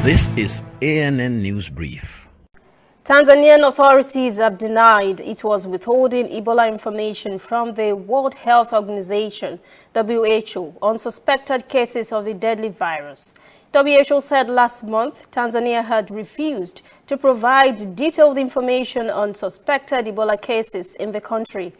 This is ANN News Brief. Tanzanian authorities have denied it was withholding Ebola information from the World Health Organization, WHO, on suspected cases of the deadly virus. WHO said last month Tanzania had refused to provide detailed information on suspected Ebola cases in the country.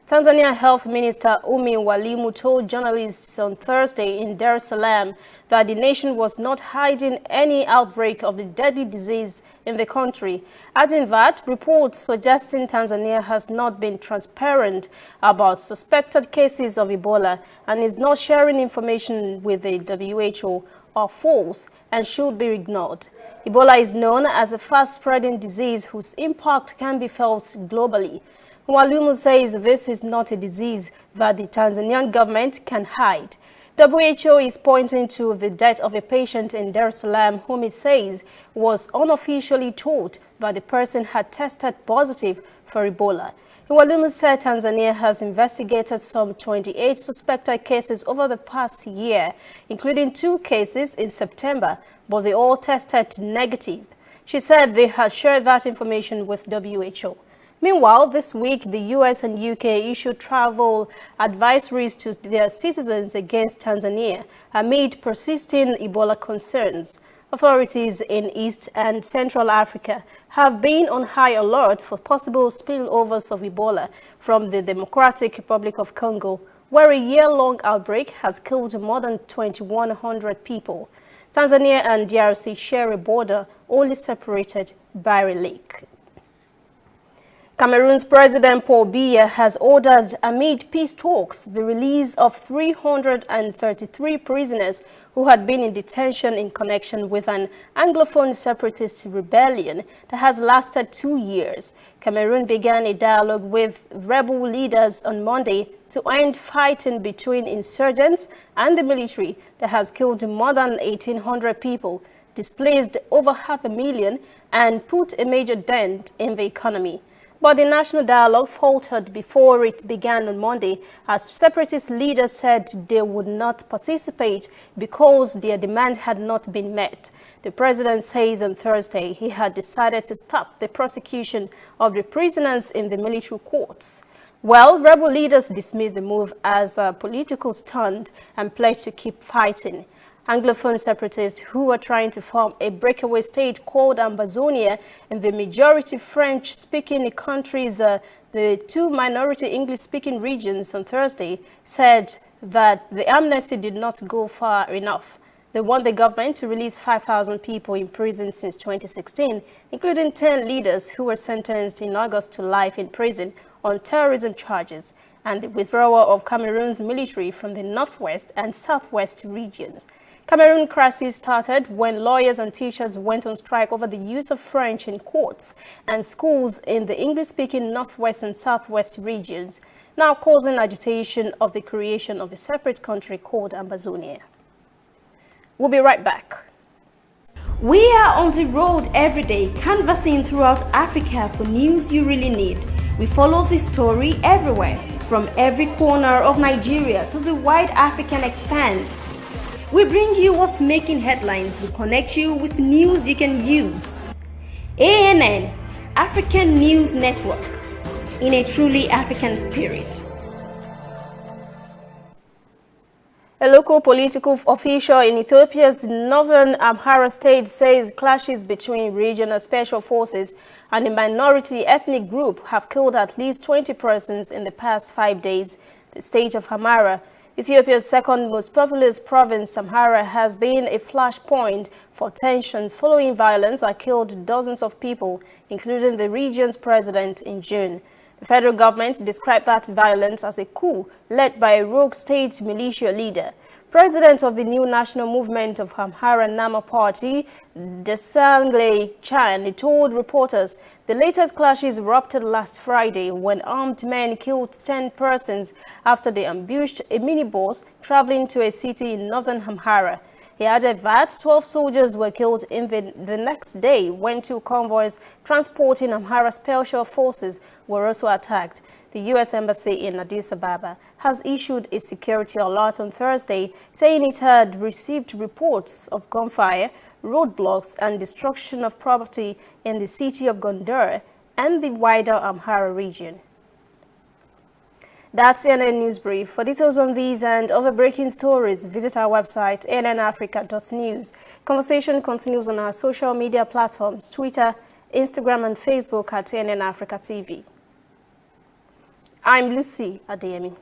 Tanzania Health Minister Umi Walimu told journalists on Thursday in Dar es Salaam that the nation was not hiding any outbreak of the deadly disease in the country, adding that reports suggesting Tanzania has not been transparent about suspected cases of Ebola and is not sharing information with the WHO are false and should be ignored. Ebola is known as a fast-spreading disease whose impact can be felt globally. Walimu says this is not a disease that the Tanzanian government can hide. WHO is pointing to the death of a patient in Dar es Salaam whom it says was unofficially told that the person had tested positive for Ebola. Walimu said Tanzania has investigated some 28 suspected cases over the past year, including 2 cases in September, but they all tested negative. She said they had shared that information with WHO. Meanwhile, this week, the US and UK issued travel advisories to their citizens against Tanzania amid persisting Ebola concerns. Authorities in East and Central Africa have been on high alert for possible spillovers of Ebola from the Democratic Republic of Congo, where a year-long outbreak has killed more than 2,100 people. Tanzania and DRC share a border only separated by a lake. Cameroon's President Paul Biya has ordered, amid peace talks, the release of 333 prisoners who had been in detention in connection with an Anglophone separatist rebellion that has lasted 2 years. Cameroon began a dialogue with rebel leaders on Monday to end fighting between insurgents and the military that has killed more than 1,800 people, displaced over 500,000, and put a major dent in the economy. But the national dialogue faltered before it began on Monday, as separatist leaders said they would not participate because their demand had not been met. The president says on Thursday he had decided to stop the prosecution of the prisoners in the military courts. Well, rebel leaders dismissed the move as a political stunt and pledged to keep fighting. Anglophone separatists who were trying to form a breakaway state called Amazonia in the majority French-speaking countries, the 2 minority English-speaking regions on Thursday, said that the amnesty did not go far enough. They want the government to release 5,000 people in prison since 2016, including 10 leaders who were sentenced in August to life in prison on terrorism charges, and the withdrawal of Cameroon's military from the northwest and southwest regions. Cameroon crisis started when lawyers and teachers went on strike over the use of French in courts and schools in the English-speaking northwest and southwest regions, now causing agitation of the creation of a separate country called Amazonia. We'll be right back. We are on the road every day, canvassing throughout Africa for news you really need. We follow this story everywhere, from every corner of Nigeria to the wide African expanse. We bring you what's making headlines. We connect you with news you can use. ANN, African News Network, in a truly African spirit. A local political official in Ethiopia's northern Amhara state says clashes between regional special forces and a minority ethnic group have killed at least 20 persons in the past 5 days. The state of Amhara, Ethiopia's second most populous province, Amhara, has been a flashpoint for tensions following violence that killed dozens of people, including the region's president, in June. The federal government described that violence as a coup led by a rogue state militia leader. President of the new national movement of Amhara Nama Party, Desangle Chan, told reporters the latest clashes erupted last Friday when armed men killed 10 persons after they ambushed a minibus traveling to a city in northern Amhara. He added that 12 soldiers were killed in the next day when 2 convoys transporting Amhara special forces were also attacked. The U.S. Embassy in Addis Ababa has issued a security alert on Thursday, saying it had received reports of gunfire, roadblocks and destruction of property in the city of Gondar and the wider Amhara region. That's CNN News Brief. For details on these and other breaking stories, visit our website, annafrica.news. Conversation continues on our social media platforms, Twitter, Instagram, and Facebook at CNN Africa TV. I'm Lucy Adeyemi.